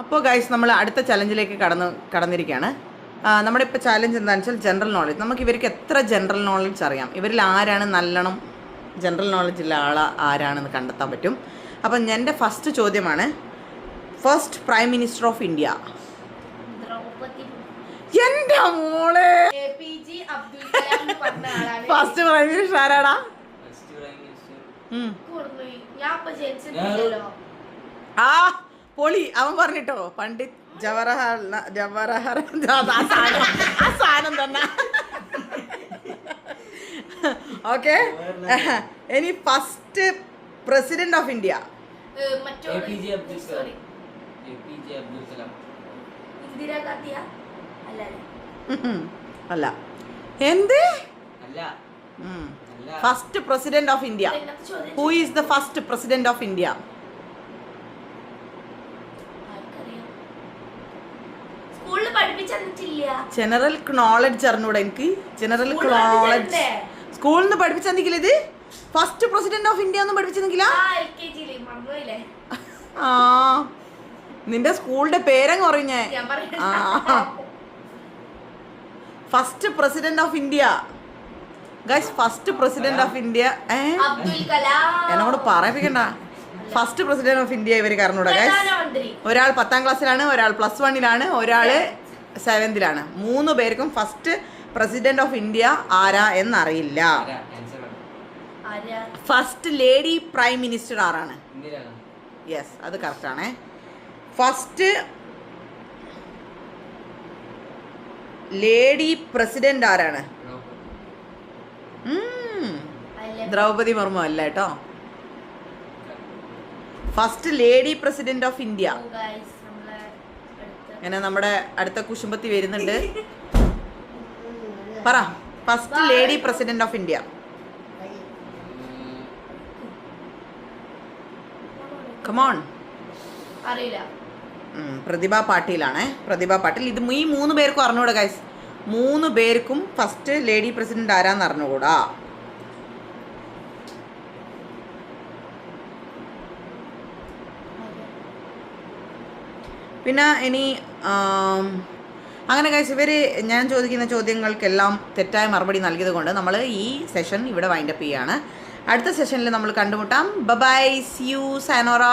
അപ്പോൾ ഗൈസ് നമ്മൾ അടുത്ത ചലഞ്ചിലേക്ക് കടന്നിരിക്കുകയാണ്. നമ്മുടെ ഇപ്പോൾ ചാലഞ്ച് എന്താണെന്ന് വെച്ചാൽ ജനറൽ നോളജ്. നമുക്ക് ഇവർക്ക് എത്ര ജനറൽ നോളജ് അറിയാം, ഇവരിൽ ആരാണ് നല്ലോണം ജനറൽ നോളജ് ഉള്ള ആൾ ആരാണെന്ന് കണ്ടെത്താൻ പറ്റും. അപ്പം എൻ്റെ ഫസ്റ്റ് ചോദ്യമാണ്, first prime minister of India. എൻ്റെ മോളെ, ഫസ്റ്റ് പ്രൈം മിനിസ്റ്റർ ആരാടാ? ആ പൊളി, അവൻ പറഞ്ഞിട്ടോ, പണ്ഡിറ്റ് ജവഹർലാൽ ആ സാധനം തന്നെ. ഓക്കെ, ഇനി ഫസ്റ്റ് പ്രസിഡന്റ് ഓഫ് ഇന്ത്യ. അല്ല, എന്ത്? First president of India. Who is the first president of India? General knowledge അറിഞ്ഞൂടെ എനിക്ക്? ജനറൽ നോളജ് സ്കൂളിൽ നിന്ന് പഠിപ്പിച്ചെന്നിക്കില്ല. ഇത് ഫസ്റ്റ് പ്രസിഡന്റ് ഓഫ് ഇന്ത്യ ഒന്നും പഠിപ്പിച്ചെന്നിക്കില്ല. ആ, നിന്റെ സ്കൂളിന്റെ പേരങ്ങ് പറഞ്ഞേ. First president of India guys, first president of India. എന്നോട് പറയിപ്പിക്കണ്ട. ഫസ്റ്റ് പ്രസിഡന്റ് ഓഫ് ഇന്ത്യ ഇവർക്ക് അറിഞ്ഞൂടാ ഗൈസ്. ഒരാൾ 10ാം ക്ലാസ്സിലാണ്, ഒരാൾ +1 ഒരാൾ 7th. 3 പേർക്കും ഫസ്റ്റ് പ്രസിഡന്റ് ഓഫ് ഇന്ത്യ ആരാ എന്നറിയില്ല. ഫസ്റ്റ് ലേഡി പ്രൈം മിനിസ്റ്റർ ആരാണ്? യെസ്, അത് കറക്റ്റ് ആണ്. ഫസ്റ്റ് ലേഡി പ്രസിഡന്റ് ആരാണ്? ദ്രൗപദി മുർമു അല്ല കേട്ടോ. First lady president of India. അങ്ങനെ നമ്മുടെ അടുത്ത കുശുമ്പത്തി വരുന്നുണ്ട്. പറ, first lady president of India. Come on. Pratibha പാട്ടീലാണ്. പ്രതിഭ പാട്ടീൽ. ഇത് ഈ 3 പേർക്കും അറിഞ്ഞൂടാ ഗൈസ്. 3 പേർക്കും ഫസ്റ്റ് ലേഡി പ്രസിഡന്റ് ആരാന്ന് അറിഞ്ഞുകൂടാ. പിന്നെ ഇനി അങ്ങനെ ഗൈസ്, ഇവർ ഞാൻ ചോദിക്കുന്ന ചോദ്യങ്ങൾക്കെല്ലാം തെറ്റായ മറുപടി നൽകിയത് കൊണ്ട് നമ്മൾ ഈ സെഷൻ ഇവിടെ വൈൻഡപ്പ് ചെയ്യുകയാണ്. അടുത്ത സെഷനിൽ നമ്മൾ കണ്ടുമുട്ടാം. Bye, see you, Sayanora.